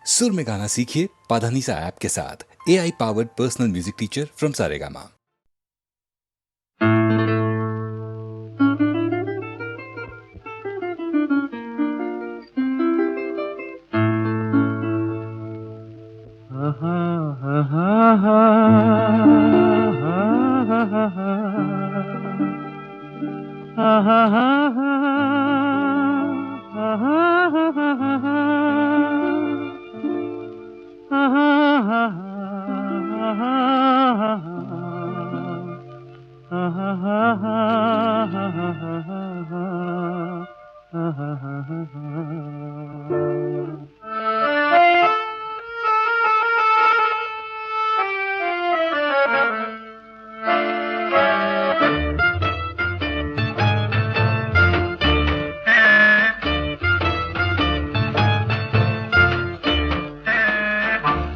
सुर में गाना सीखिए पाधानीसा ऐप के साथ। AI powered personal music teacher from Saregama.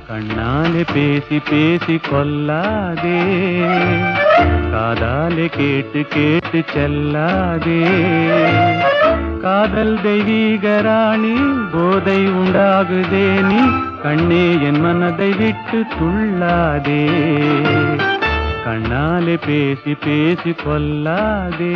கண்ணாலே பேசி பேசி கொல்லாதே, காதாலே கேட்டு கேட்டு செல்லாதே. காதல் தெய்வீக ராணி, போதை உண்டாகுதே நீ, கண்ணே என் மனதை விட்டு துள்ளாதே. கண்ணாலே பேசி பேசி கொல்லாதே.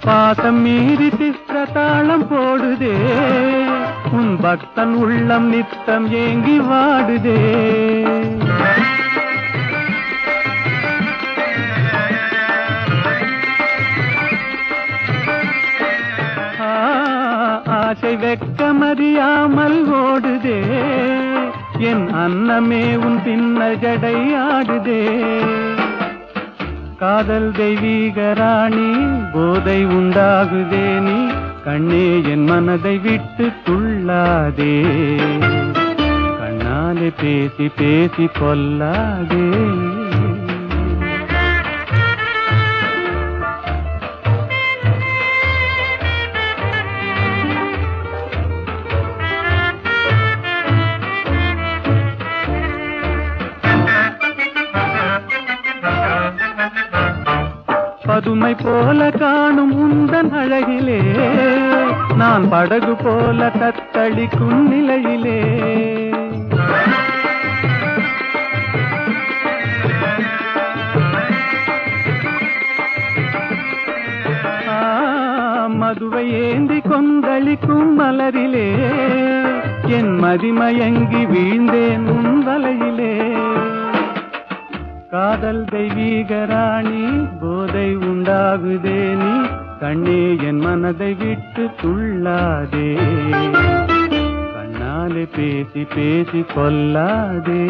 பாசம் மீறி சித்திரத்தாளம் போடுதே, உன் பக்தன் உள்ளம் நித்தம் ஏங்கி வாடுதே. ஆசை வெட்கமறியாமல் ஓடுதே, என் அன்னமே உன் பின்ன ஜடை ஆடுதே. காதல் தெய்வீக ராணி, போதை உண்டாகுதே நீ, கண்ணே என் மனதை விட்டு துள்ளாதே. கண்ணாலே பேசி பேசி கொல்லாதே. பதுமை போல காணும் உந்தன் அழகிலே, நான் படகு போல தத்தளிக்கும் நிலையிலே. மதுவை ஏந்தி கொந்தளிக்கும் மலரிலே, என் மதிமயங்கி வீழ்ந்தேன் உன் வலையிலே. காதல் தெய்வீக ராணி, போதை உண்டாகுதே நீ, கண்ணே என் மனதை விட்டு துள்ளாதே. கண்ணாலே பேசி பேசி கொல்லாதே.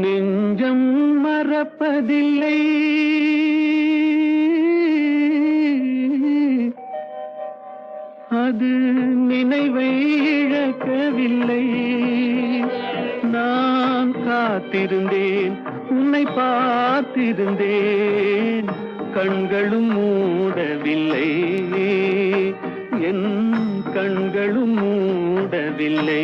நெஞ்சம் மறப்பதில்லை, அது நினைவை இழக்கவில்லை. நான் காத்திருந்தேன், உன்னை பார்த்திருந்தேன், கண்களும் மூடவில்லை, என் கண்களும் மூடவில்லை.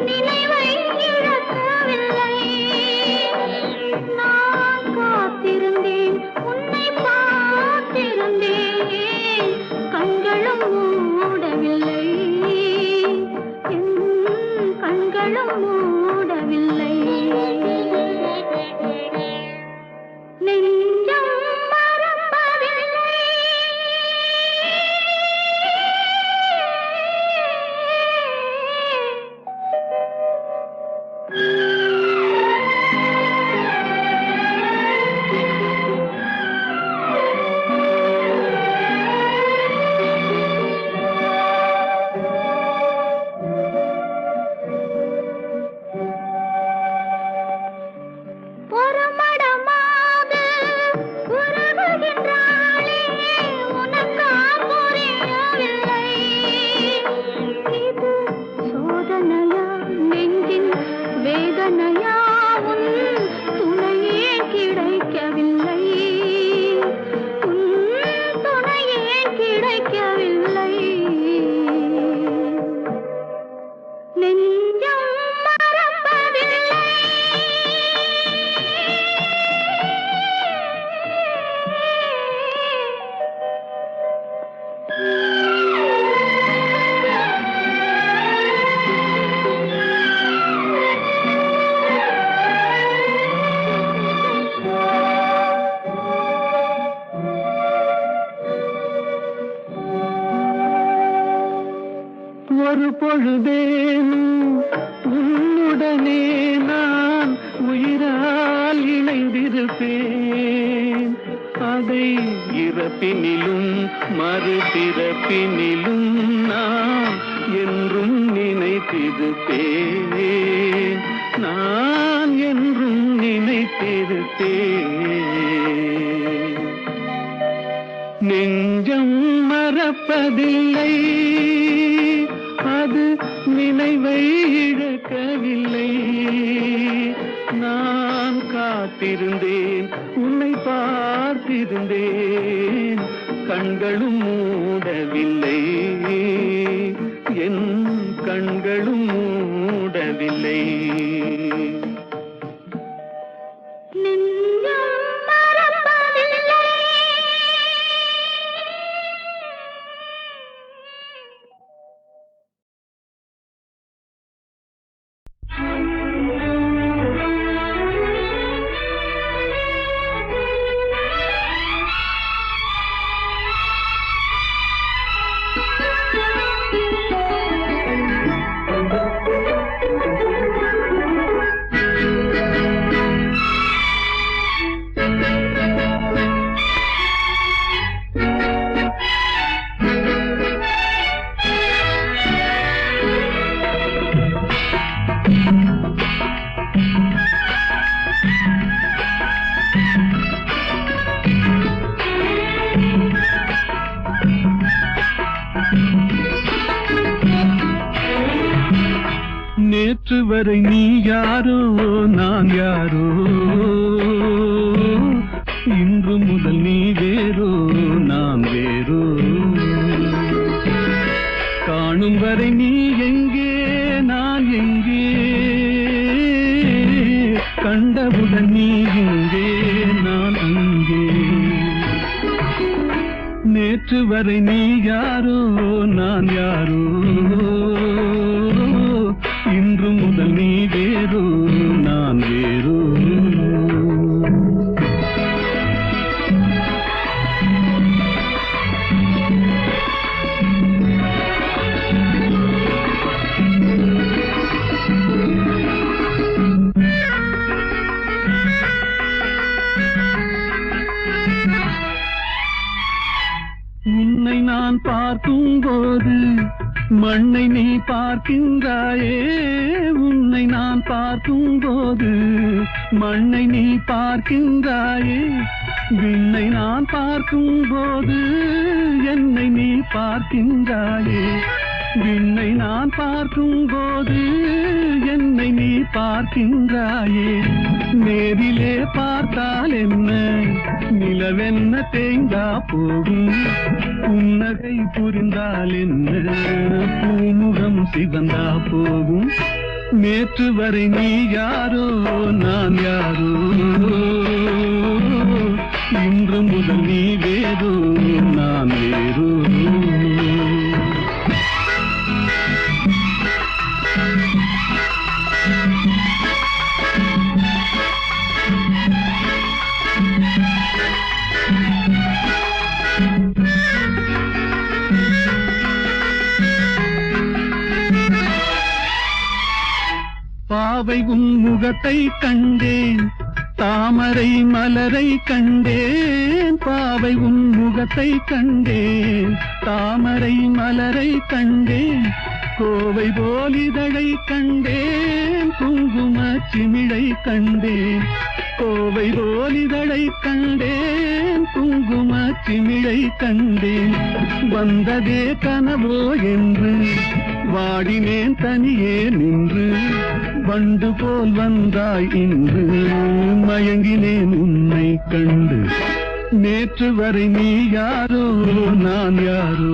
நினைவை இழக்க கண்களும் மூடவில்லை. நெஞ்சம் மறப்பதில்லை. ஒரு பொழுதேனும் உன்னுடனே நான் உயிரால் இணைந்திருப்பேன். அதை இறப்பினிலும் மறுபிறப்பினிலும் நான் என்றும் நினைத்திருப்பேன். நான் என்றும் நினைத்திருப்பேன். நெஞ்சம் மறப்பதில்லை, அது நினைவை இழக்கவில்லை. நான் காத்திருந்தேன், உன்னை பார்த்திருந்தேன், கண்களும் மூடவில்லை, என் கண்களும் மூடவில்லை. நேற்று வரை நீ யாரோ நான் யாரோ, இன்று முதல் நீ வேறோ நான் வேறோ. காணும் வரை நீ எங்கே நான் எங்கே, கண்டவுடன் நீ இங்கே நான் அங்கே. நேற்று வரை நீ யாரோ நான் யாரோ, இன்று முதல் நீ வேறோ நான் வேறோ. உன்னை நான் பார்க்கும் போது மண்ணை நீ பார்க்கின்றாயே. உன்னை நான் பார்க்கும் போது மண்ணை நீ பார்க்கின்றாயே. விண்ணை நான் பார்க்கும் போது என்னை நீ பார்க்கின்றாயே. விண்ணை நான் பார்க்கும் போது என்னை நீ பார்க்கின்றாயே. நேரிலே பார்த்தால் என்ன, நிலவென்ன தேய்ந்தா போகும். புன்னகை புரிந்தால் என்ன, பூமுகம் சிவந்தா போகும். நேற்று வரை நீ யாரோ நான் யாரோ, இன்று முதல் நீ வேறோ நான் வேறோ. பாவை உன் முகத்தை கண்டேன், தாமரை மலரை கண்டேன். பாவை உன் முகத்தை கண்டேன், தாமரை மலரை கண்டேன். கோவை போலிதழை கண்டேன், குங்கும சிமிழை கண்டேன். கோவை போலிதழை கண்டேன், குங்கும சிமிழை கண்டேன். வந்ததே கனவோ என்று வாடினேன் தனியே நின்று. வண்டு போல் வந்தாய் இன்று, மயங்கினேன் உன்னை கண்டு. நேற்று வரை நீ யாரோ நான் யாரோ,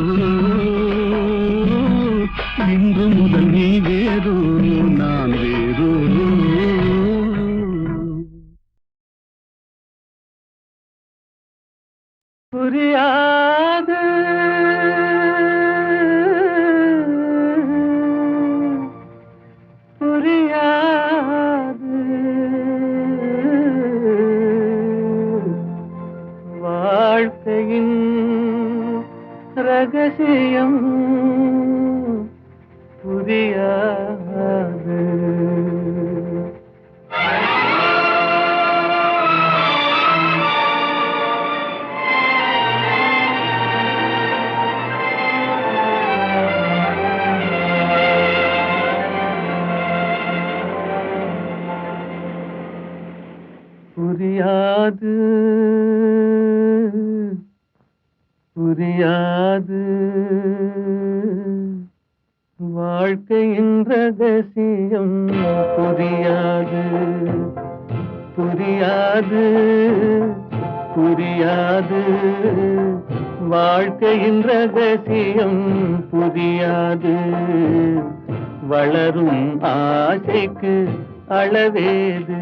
இன்று முதல் நீ வேறோ நான் வேறோ. புரியாது புரியாது வாழ்க்கையின் ரகசியம் புரியாது. புரியாது புரியாது வாழ்க்கையின் ரகசியம் புரியாது. புரியாது புரியாது வாழ்க்கையின் ரகசியம் புரியாது. வளரும் ஆசைக்கு அளவேது,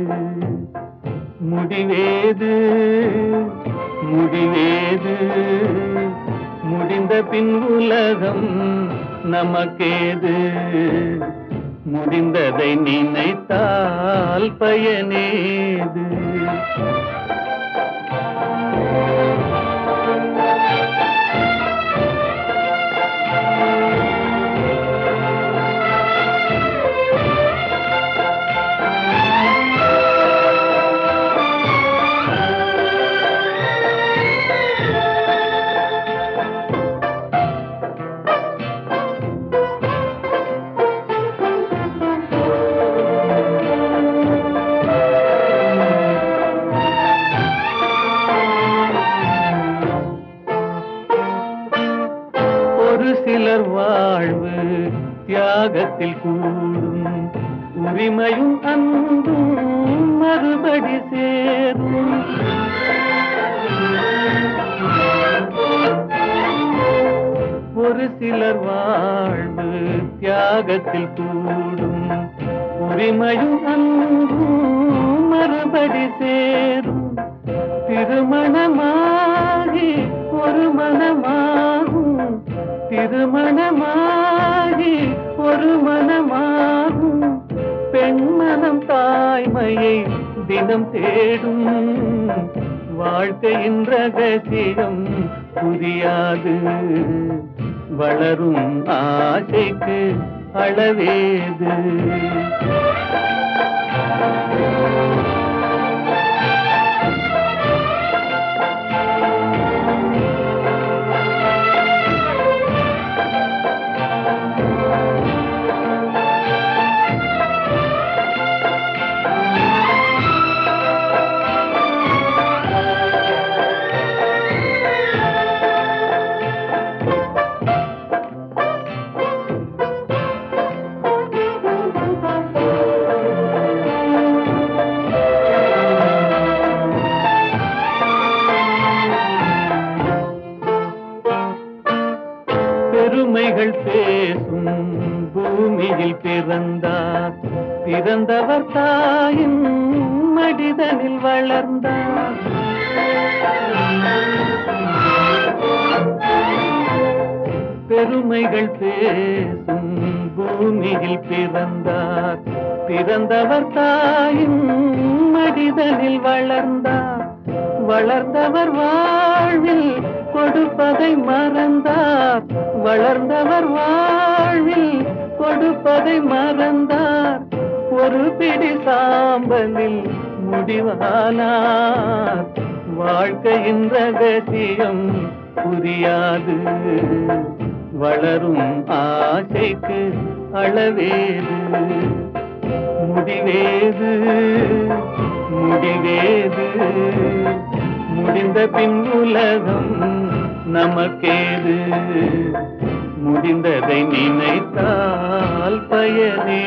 முடிவேது முடிவேது. முடிந்த பின் உலகம் நமக்கேது, முடிந்ததை நினைத்தால் பயனேது. சிலர் வாழ்வு தியாகத்தில் கூடும், உரிமையும் அன்பும் மறுபடி சேரும். ஒரு சிலர் வாழ்வு தியாகத்தில் கூடும், உரிமையும் அன்பும் மறுபடி சேரும். திருமணமாகி ஒரு மனமாகும், திருமணமாகி ஒரு மனமாகும். பெண்மனம் தாய்மையை தினம் தேடும், வாழ்க்கையின் ரகசியம் புரியாது. வளரும் ஆசைக்கு அளவேது. பெருமைகள் பேசும் பூமியில் பிறந்தார், பிறந்தவர் தாயின் மடிதனில் வளர்ந்தார். பெருமைகள் பேசும் பூமியில் பிறந்தார், பிறந்தவர் தாயின் மடிதனில் வளர்ந்தார். வளர்ந்தவர் வாழ்வில் கொடுப்பதை மறந்தார், வளர்ந்தவர் வாழ்வில் கொடுப்பதை மறந்தார். ஒரு பிடி சாம்பலில் முடிவானார் வாழ்க்கையின் ரகசியம் புரியாது. வளரும் ஆசைக்கு அளவேது, முடிவேது முடிவேது. முடிந்த பின் உலகம் நமக்கேது, முடிந்ததை நினைத்தால் பயனேது.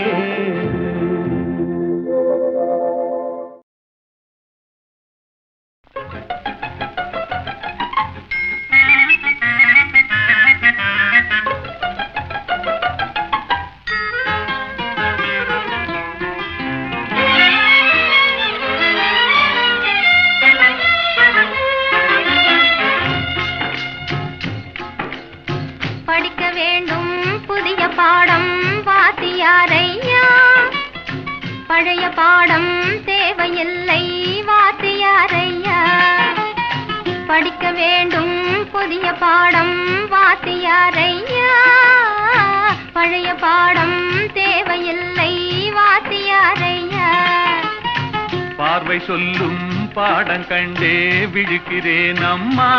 படிக்க வேண்டும் புதிய பாடம் வாத்தியாரையா, பழைய பாடம் தேவையில்லை வாத்தியாரையா. படிக்க வேண்டும் புதிய பாடம் வாத்தியாரையா, பழைய பாடம் தேவையில்லை வாத்தியாரையா. பார்வை சொல்லும் பாடம் கண்டே விழுக்கிறேன் அம்மா,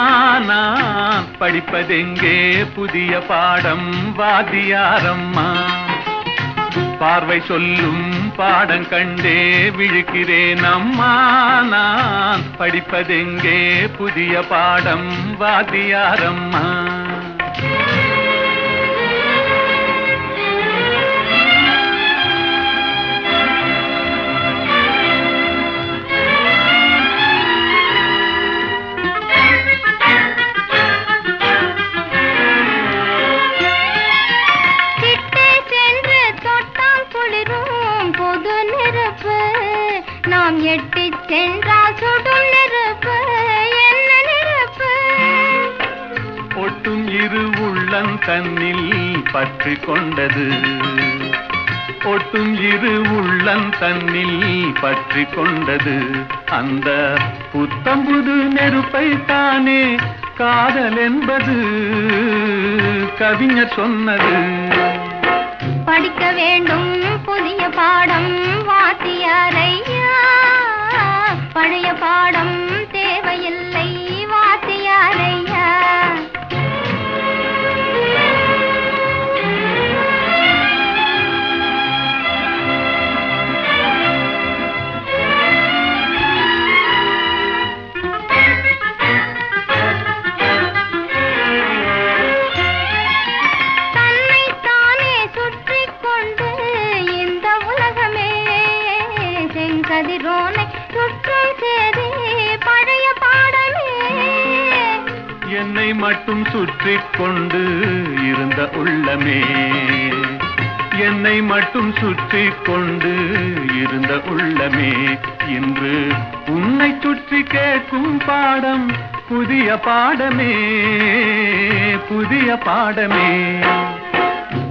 நான் படிப்பதெங்கே புதிய பாடம் வாத்தியாரம்மா. பார்வை சொல்லும் பாடம் கண்டே விழுக்கிறேன் அம்மா, நான் படிப்பதெங்கே புதிய பாடம் வாத்தியாரம்மா. நாம் எட்டி சென்றால் சுடும் நெருப்பு, என்ன நெருப்பு? ஒட்டும் இரு உள்ளம் தன்னில் பற்றி கொண்டது, ஒட்டும் இரு உள்ளம் தன்னில் பற்றி கொண்டது. அந்த புத்தம்புது நெருப்பை தானே காதல் என்பது கவிஞர் சொன்னது. படிக்க வேண்டும் புதிய பாடம் வாத்தியாரையா, பழைய பாடம் தேவையில்லை வாத்தியாரையா. கதிரோனை சுற்றும் சேதி பழைய பாடமே. என்னை மட்டும் சுற்றி கொண்டு இருந்த உள்ளமே, என்னை மட்டும் சுற்றி கொண்டு இருந்த உள்ளமே, இன்று உன்னை சுற்றி கேட்கும் பாடம் புதிய பாடமே, புதிய பாடமே.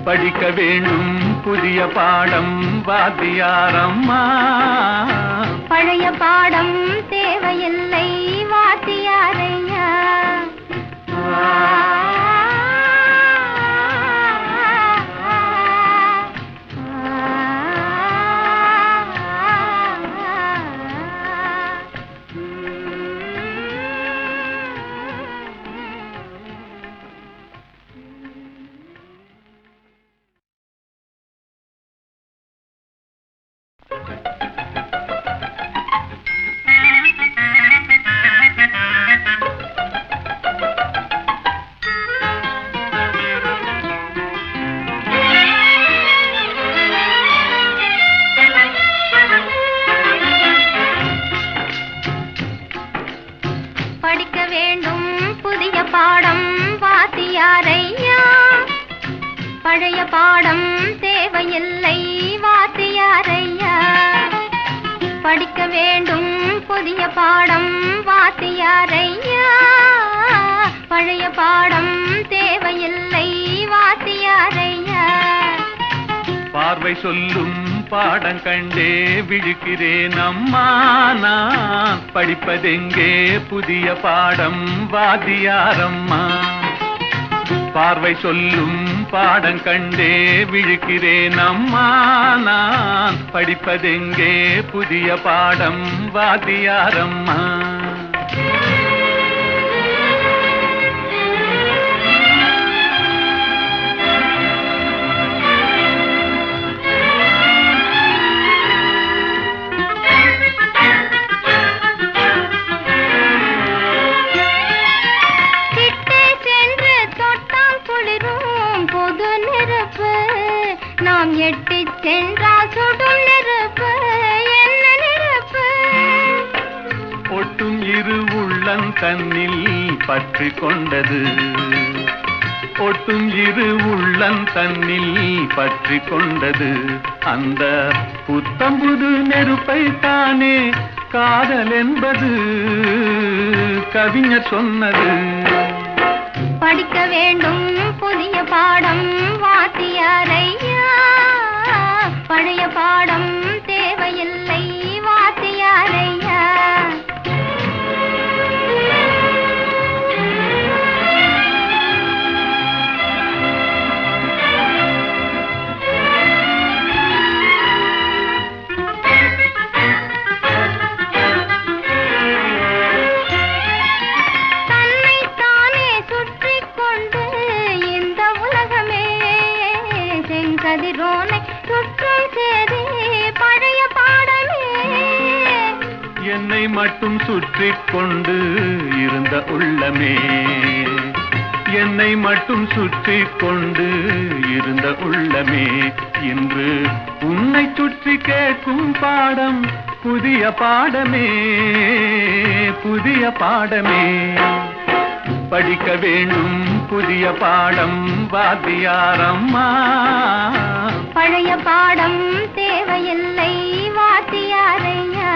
படிக்க வேண்டும் புதிய பாடம் வாத்தியாரம்மா, பழைய பாடம் தேவையில்லை வாத்தியாரையா. படிக்க வேண்டும் புதிய பாடம் வாத்தியாரையா, பழைய பாடம் தேவையில்லை வாத்தியாரையா. படிக்க வேண்டும் புதிய பாடம் வாத்தியாரையா, பழைய பாடம் தேவையில்லை வாத்தியாரையா. பார்வை சொல்லும் பாடம் கண்டே விழுக்கிறேன் அம்மா, நான் படிப்பதெங்கே புதிய பாடம் வாத்தியாரம்மா. பார்வை சொல்லும் பாடம் கண்டே விழுக்கிறேன் அம்மா நான் படிப்பதெங்கே புதிய பாடம் வாத்தியாரம்மா. நாம் எட்டி சென்றால் சுடும் நெருப்பு என்ன நெருப்பு. ஒட்டும் இரு உள்ளம் தன்னில் பற்றி கொண்டது, ஒட்டும் இரு உள்ளம் தன்னில் பற்றி கொண்டது. அந்த புத்தம்புது நெருப்பை தானே காதல் என்பது கவிஞர் சொன்னது. படிக்க வேண்டும் புதிய பாடம் வாத்தியாரையா, பழைய பாடம் தேவையில்லை வாத்தியாரையா. கதிரோனை சுற்றும் சேதி பழைய பாடமே. என்னை மட்டும் சுற்றி கொண்டு இருந்த உள்ளமே, என்னை மட்டும் சுற்றி கொண்டு இருந்த உள்ளமே, இன்று உன்னை சுற்றி கேட்கும் பாடம் புதிய பாடமே, புதிய பாடமே. படிக்க வேண்டும் புதிய பாடம் வாத்தியாரம்மா, பழைய பாடம் தேவையில்லை வாத்தியாரையா.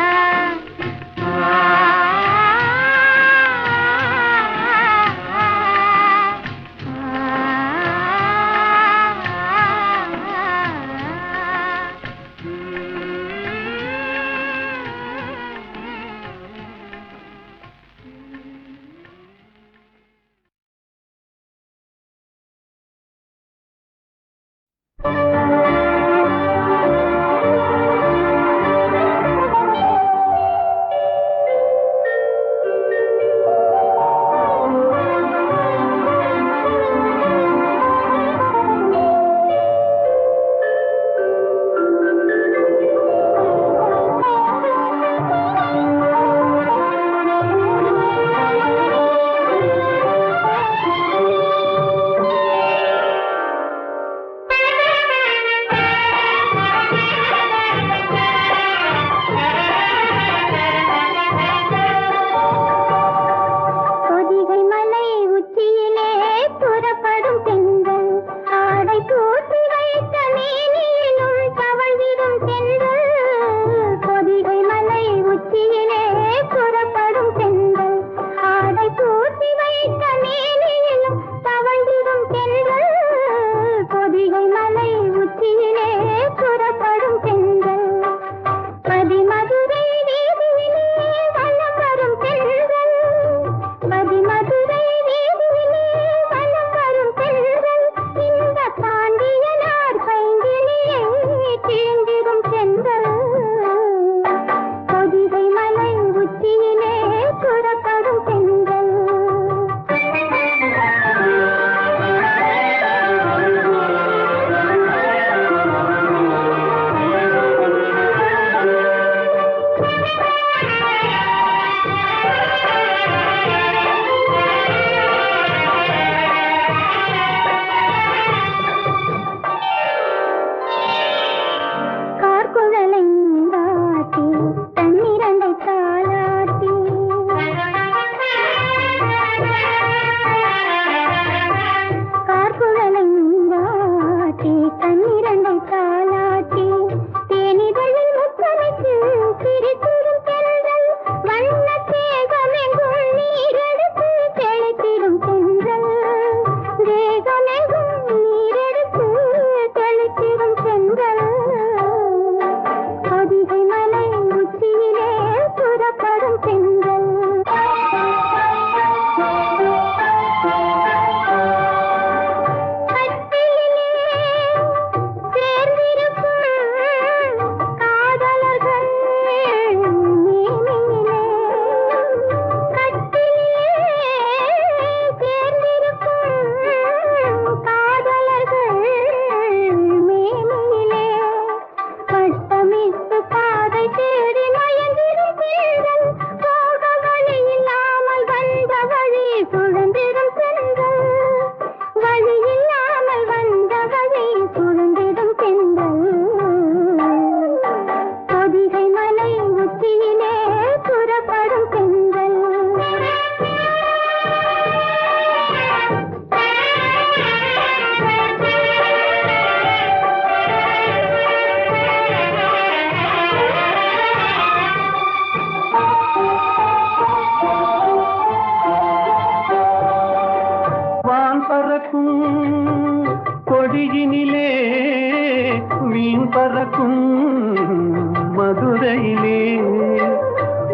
மதுரையிலே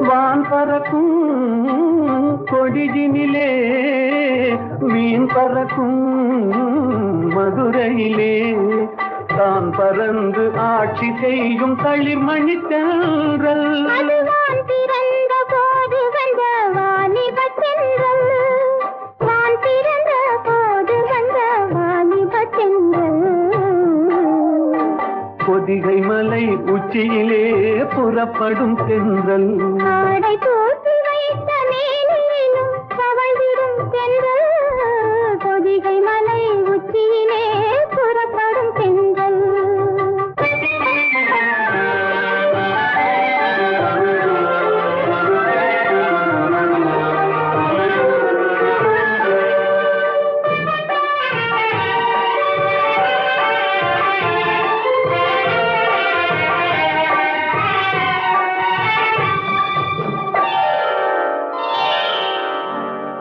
வான் பறக்கும் கொடியினிலே வீண் பறக்கும் மதுரையிலே தான் பறந்து ஆட்சி செய்யும் தளிர்மணி தென்றல் அதுவான் பிறந்த போது வந்த வாலிபத் தென்றல். வான் பிறந்த போது வந்த வாலிபத் தென்றல். பொதிகை மலை உச்சியிலே புறப்படும் தென்றல் ஆடை தூக்கி வைத்த மேனியிலும் தவழ்ந்திடும் தென்றல். பொதிகை மலை உச்சியிலே புறப்படும் தென்றல்.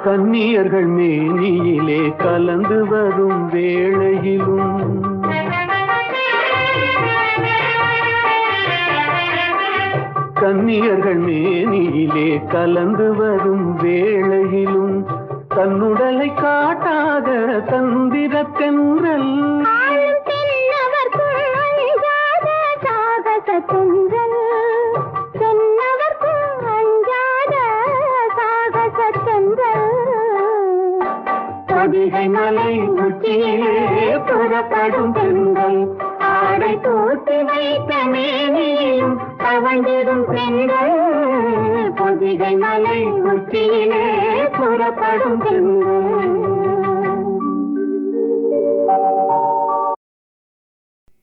கன்னியர்கள் மேனியிலே கலந்து வரும் வேளையிலும் கன்னியர்கள் மேனியிலே கலந்து வரும் வேளையிலும் தன்னுடலை காட்டாத தந்திர தென்றல் ஆளும் தென்னவர்க்கும் அஞ்சாத சாகச தென்றல். தென்னவர்க்கும் அஞ்சாத சாகச தென்றல். பொதிகை மலை உச்சியிலே புறப்படும் தென்றல் ஆடை தூக்கி வைத்த மேனியும் தவழ்ந்திடும் தென்றல். பொதிகை மலை உச்சியிலே புறப்படும் தென்றல்.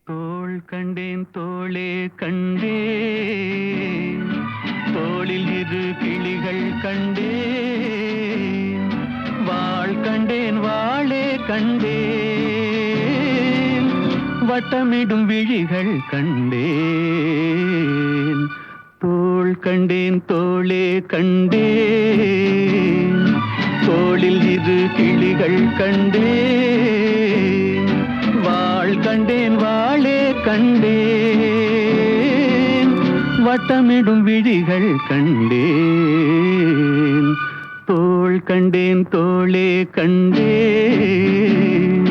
தோள் கண்டேன் தோளே கண்டேன் தோளில் இரு கிளிகள் கண்டேன் வாள் கண்டேன் வாளே கண்டேன் வட்டமிடும் விழிகள் கண்டேன் தோள் கண்டேன் தோளே கண்டேன் தோளில் இரு கிளிகள் கண்டேன் வாள் கண்டேன் வாளே கண்டேன் வட்டமிடும் விழிகள் கண்டேன் தோள் கண்டேன் தோளே கண்டேன்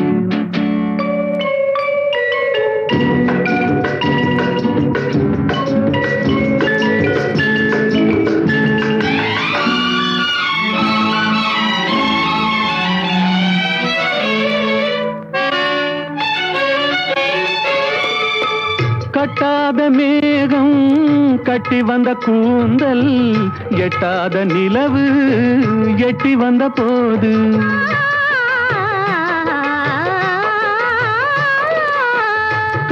கட்டாத மேகம் கட்டி வந்த கூந்தல் எட்டாத நிலவு எட்டி வந்த போது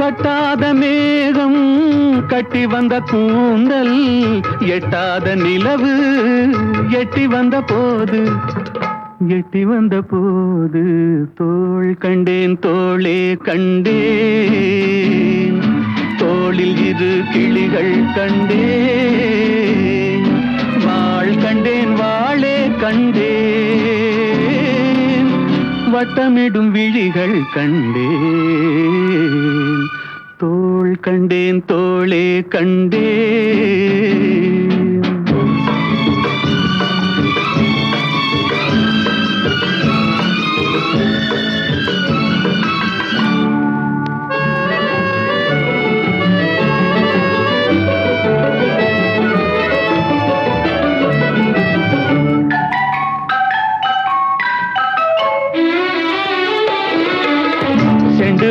கட்டாத மேகம் கட்டி வந்த கூந்தல் எட்டாத நிலவு எட்டி வந்த போது தோள் கண்டேன் தோளே கண்டேன் தோளில் இரு கிளிகள் கண்டேன் வாள் கண்டேன் வாளே கண்டேன் வட்டமிடும் விழிகள் கண்டேன் தோள் கண்டேன் தோளே கண்டேன்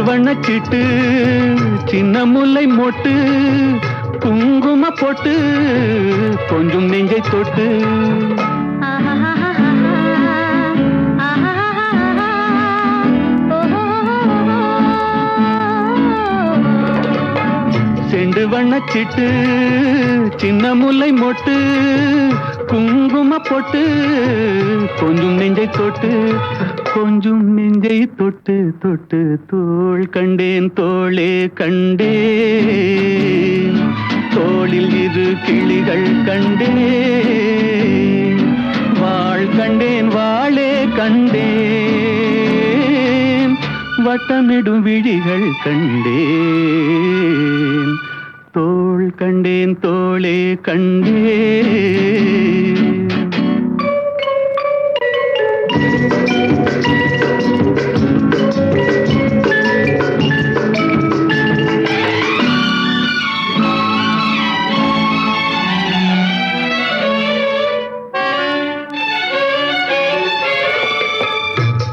வண்ணச்சிட்டு சின்ன முல்லை மொட்டு குங்கும போட்டு கொஞ்சம் நெஞ்சை தொட்டு செண்டு வண்ணச்சிட்டு சின்ன முல்லை மொட்டு குங்கும போட்டு கொஞ்சம் நெஞ்சை தொட்டு கொஞ்சம் நெஞ்சை தொட்டு தொட்டு தோள் கண்டேன் தோளே கண்டேன் தோளில் இரு கிளிகள் கண்டேன் வாள் கண்டேன் வாளே கண்டேன் வட்டமிடும் விழிகள் கண்டேன் தோள் கண்டேன் தோளே கண்டே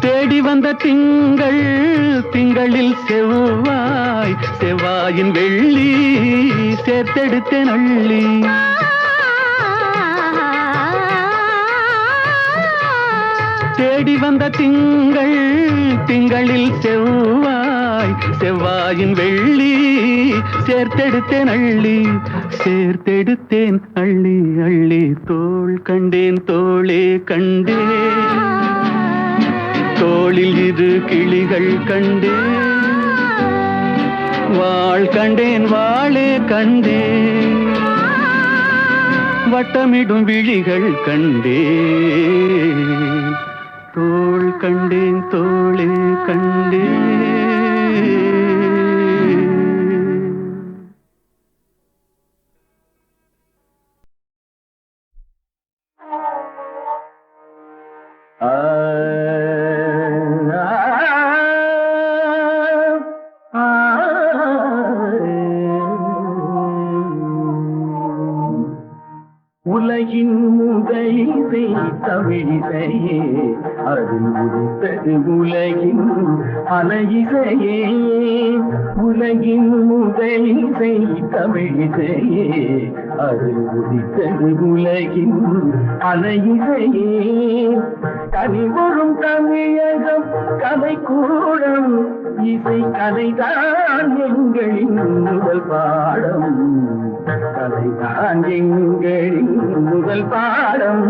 தேடி வந்த திங்கள் திங்களில் செவ்வாய் செவ்வாயின் வெள்ளி சேர்த்தெடுத்தேன் அள்ளி தேடி வந்த திங்கள் திங்களில் செவ்வாய் செவ்வாயின் வெள்ளி சேர்த்தெடுத்தேன் அள்ளி சேர்த்தெடுத்தேன் அள்ளி அள்ளி தோள் கண்டேன் தோளே கண்டேன் தோளில் இரு கிளிகள் கண்டேன் வாள் கண்டேன் வாளே கண்டேன் வட்டமிடும் விழிகள் கண்டேன் தோள் கண்டேன் தோளே கண்டேன் உலகின் முதலிசை தமிழிசையே அதில் உதித்தது உலகின் அலையிசையே உலகின் முதலிசை தமிழிசையே அதில் உதித்தது உலகின் அலையிசையே கனிவரும் தமிழகம் கலைக்கூடம் இசை கலைதான் எங்களின் முதல் பாடம் கலைதான் எங்களின் முதல் பாடம்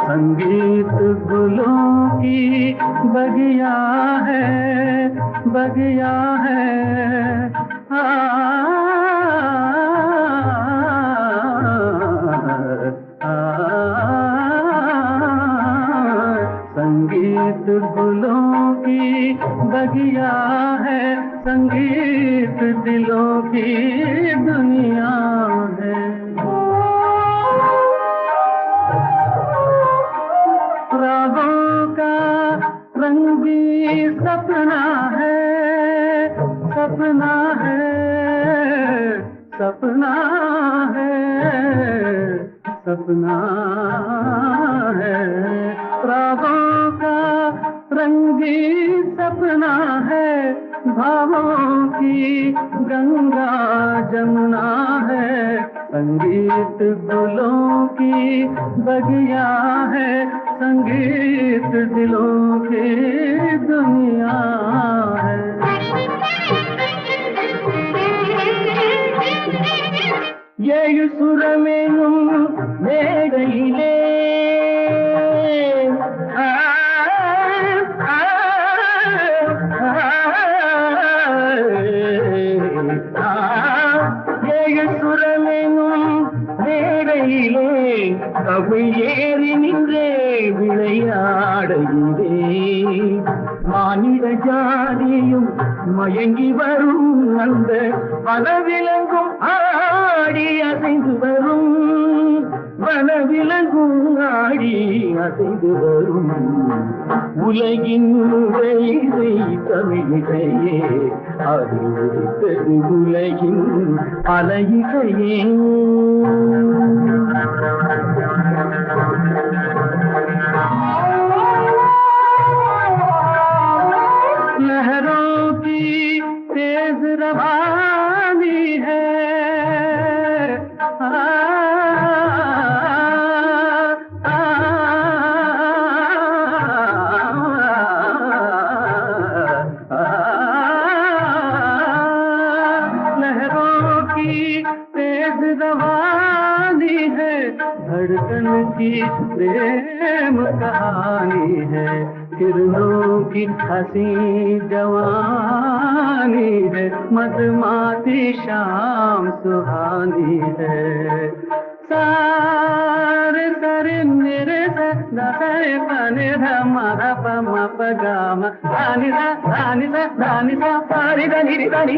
संगीत गुलों की बगिया है संगीत गुलों की बगिया है संगीत दिलों की दुनिया है रागों का रंग भी सपना है सपना है सपना है सपना है रागों का रंग भी सपना है भावों की गंगा जमुना है संगीत गुलों की बगिया है संगीत दिलों की दुनिया है ஏழு சுரமேனும் மேடையிலே ஏழு சுரமேனும் மேடையிலே தமிழ் ஏறி நின்றே விளையாடையிலே மானிட ஜாதியும் மயங்கி வரும் அந்த வனவிலங்கும் ஆடி அசைந்து வரும் வனவிலங்கும் ஆடி அசைந்து வரும் உலகின் இசை தமிழிசையே அதில் உதித்தது உலகின் அலையிசையே लहरों की तेज रवानी है लहरों की तेज रवानी धड़कन की प्रेम कहानी है, किरणों की हंसी जवानी है, मधुमाती शाम सुहानी है। सारे सरे मेरे सरे पने धमा पम पगाम दानी सा पारी दानी दानी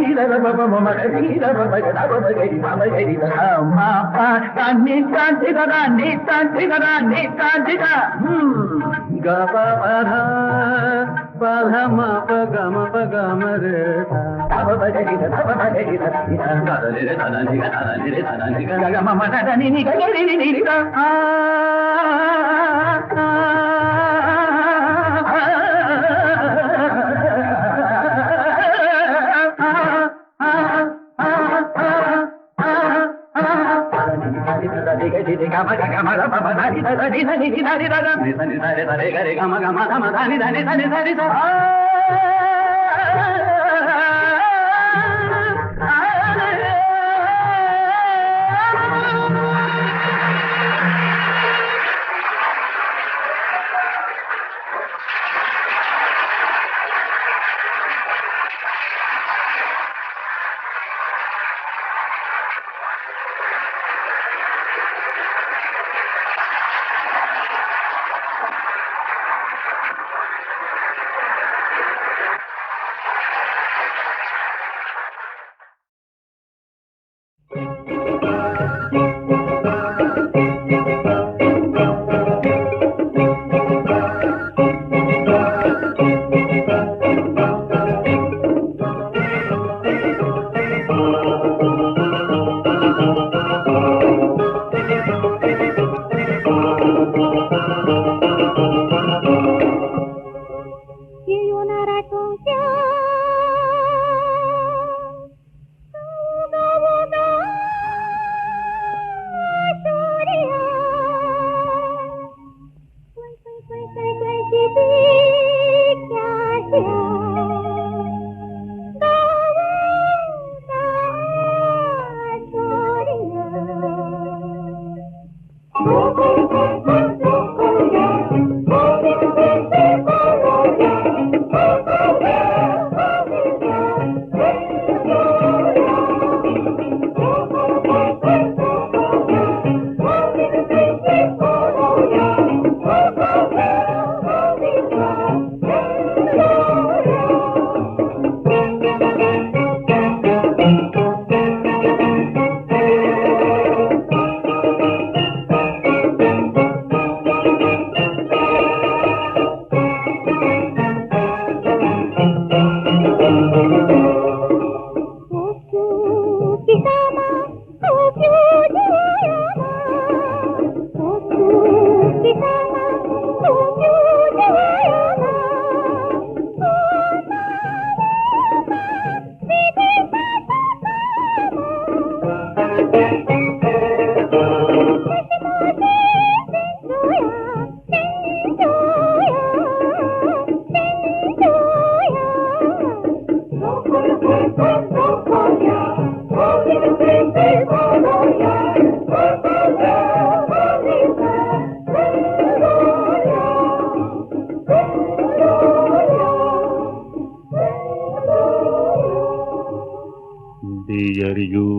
Dear you,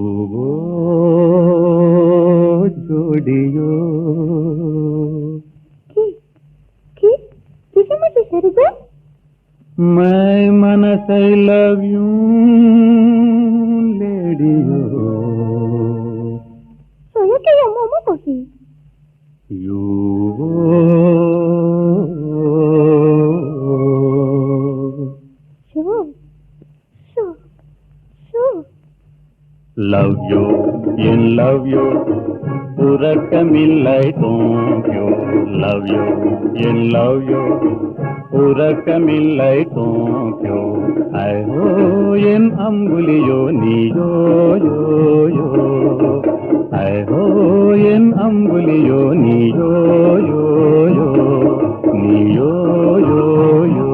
जोड़ियो किसे मुझे सरिता मैं मनस I love you लेडियो सोयो के या momo Kosi you love you in love you உறக்கமில்லை தூங்கியோ love you in love you உறக்கமில்லை தூங்கியோ ஐயோ என் அம்புலியோ நீயோ யோ யோ ஐயோ என் அம்புலியோ நீயோ யோ யோ நீயோ யோ யோ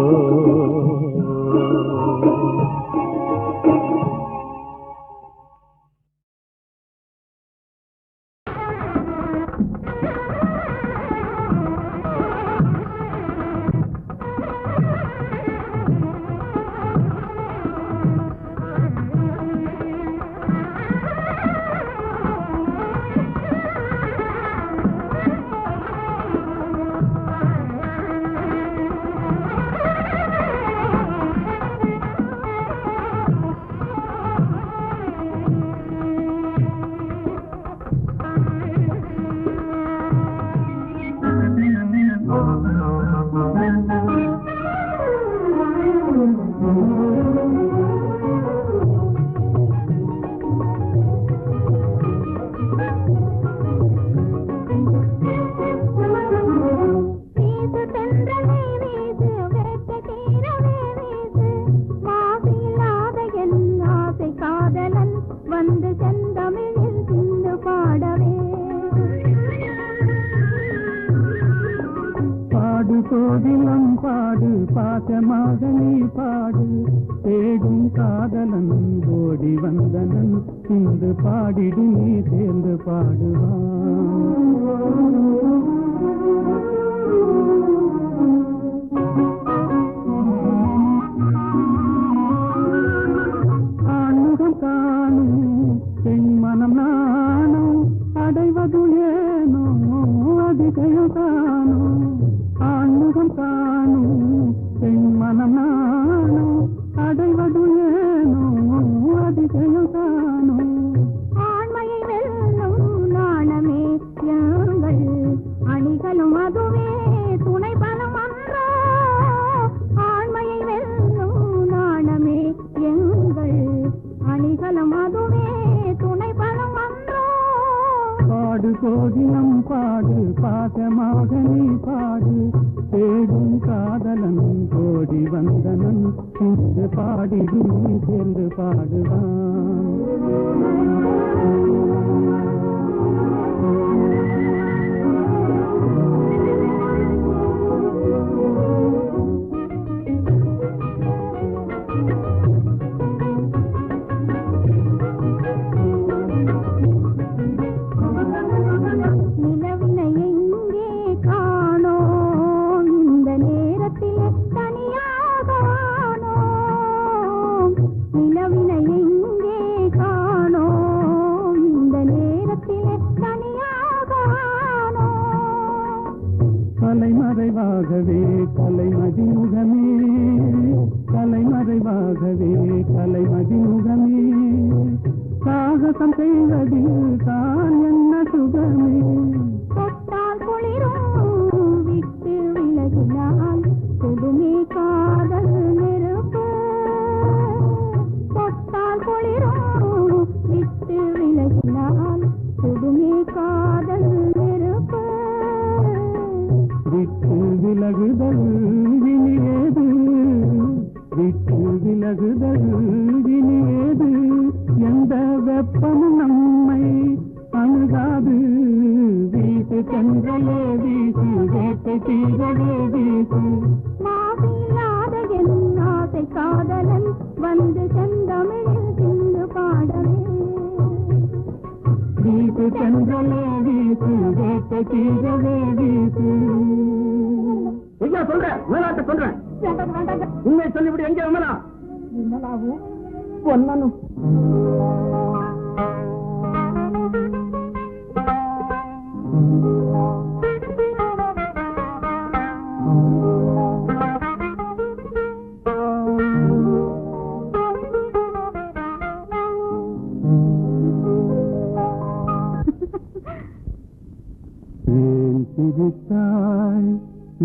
கோகிலம் பாடு பாசமாக நீ பாடு தேடும் காதலன் ஓடி வந்தனன் இன்று பாடிடு நீ சேர்ந்து ஆண்முகம் காணும் பெண் மனம் நானும் அடைவது ஏனோ அதிசயம் காணும் ஆண்முகம் காணும் பெண் மனம் நானும் அடைவது ஏனோ அதிசயம் காணும் ஆண்மையை வெல்லும் நாணமே யாங்கள் அணிகளும் அதுவே துணை பலம் அன்றோ ஆண்மையை வெல்லும் நாணமே எங்கள் அணிகளும் அதுவே துணை பலம் அன்றோ பாடு கோகிலம் பாடு பாசமாக நீ பாடு தேடும் காதலன் ஓடி வந்தனன் இன்று பாடிடு நீ சேர்ந்து பாடுவான் நிலவினை எங்கே காணோம் இந்த நேரத்தில் தனியாக ஆனோம் நிலவினை எங்கே காணோம் இந்த நேரத்தில் தனியாக ஆனோம் கலைமறைவாகவே கலைமதிமுகமே கலைமறைவாகவே கலைமதிமுகமே சாகசம் செய்வதில் தான் என்ன சுகமே தொட்டால் குளிரும் விட்டு விலகினால் கொடுமே காதல் நெருப்பு தொட்டால் குளிரும் விட்டு விலகினால் கொடுமே காதல் நெருப்பு விட்டு விலகுதல் வினியேது விட்டு விலகுதல் வினியேது எந்த வெப்பமும் நம்மை அணுகாது வீட்டு சென்றலே வீசு வேட்டை தீரவே வீசு மாசில்லாத என் ஆசை காதலன் வந்து செந்தமிழில் சிந்து பாடவே வீட்டு சென்றலே வீசு வேட்டை தீரவே வீசு சொல்றேன் மேலாட்ட சொல்றேன் உண்மை சொல்லிவிடு எங்கே விமலா விமலாவும் பொன்னனும் ஏன் சிரித்தாய்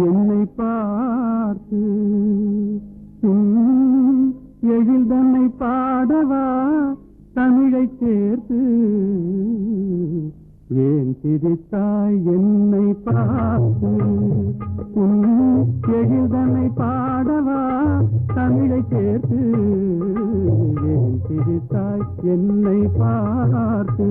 என்னை பார்த்து எழில் தன்னை பாடவா தமிழை சேர்த்து ஏன் சிரித்தாய் என்னை பார்த்து எழில் தன்னை பாடவா தமிழை சேர்த்து ஏன் சிரித்தாய் என்னை பார்த்து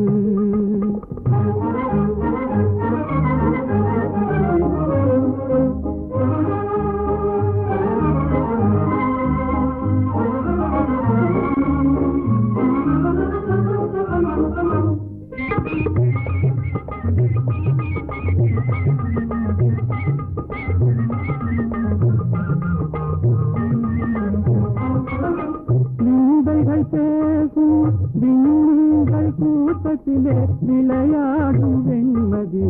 நீண்டைகள் பேசும் விண்மீன்கள் கூட்டத்திலே விளையாடும் வெண்மதி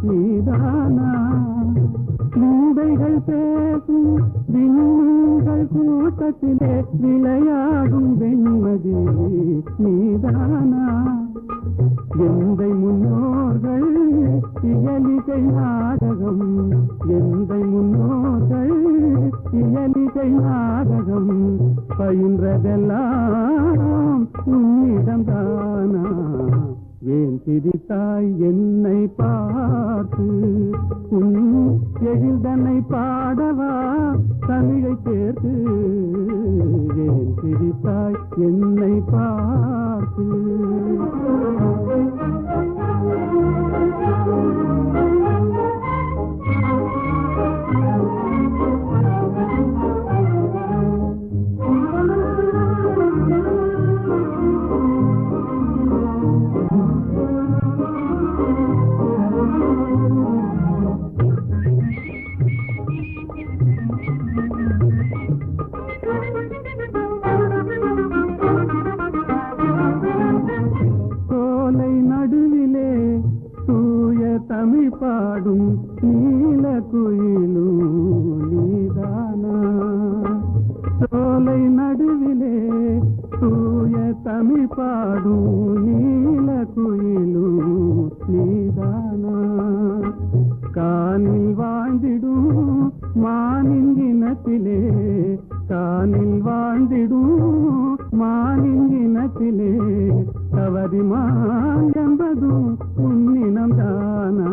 நீதானா நீண்டைகள் பேசும் விண்மீன்கள் கூட்டத்திலே விளையாடும் வெண்மதி நீதானா எந்தை முன்னோர்கள் இயலிசை நாடகம் எந்தை முன்னோர்கள் இயலிசை நாடகம் பயின்றதெல்லாம் உன்னிடம்தானா ஏன் சிரித்தாய் என்னை பார்த்து உன் எழில்தனை பாடவா தமிழை சேர்த்து ஏன் சிரித்தாய் என்னை பார்த்து நீல குயிலும் நீதானா சோலை நடுவிலே தூய தமிழ் பாடும் நீல குயிலும் நீதானா காணில் வாழ்ந்திடும் மானின் இனத்திலே காணில் வாழ்ந்திடும் மானின் இனத்திலே தவறிமான் என்பதும் உன்னினம் தானா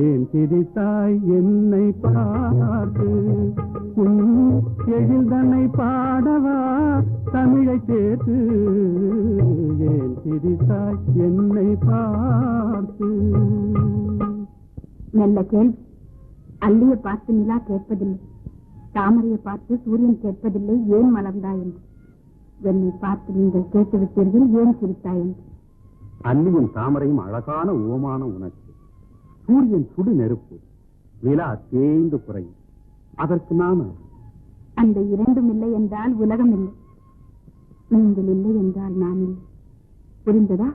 ஏன் சிரித்தாய் என்னை பார்த்து உன் எழில்தனை பாடவா தமிழை சேர்த்து ஏன் சிரித்தாய் என்னை பார்த்து நல்ல கேள்வி. அல்லிய பார்த்து நிலா கேட்பதில்லை, தாமரையை பார்த்து சூரியன் கேட்பதில்லை ஏன் மலர்ந்தாய் என்று. என்னை பார்த்து நீங்கள் கேட்டுவிட்டீர்கள் ஏன் சிரித்தாய் என்று. அல்லியும் தாமரையும் அழகான உவமான உனக்கு. சூரியன் சுடு நெருப்பு, நிலா தேய்ந்து குறையும். அதற்கு நான் அந்த இரண்டும் இல்லை என்றால் உலகம் இல்லை, நீங்கள் இல்லை என்றால் நான் இல்லை. புரிந்ததா?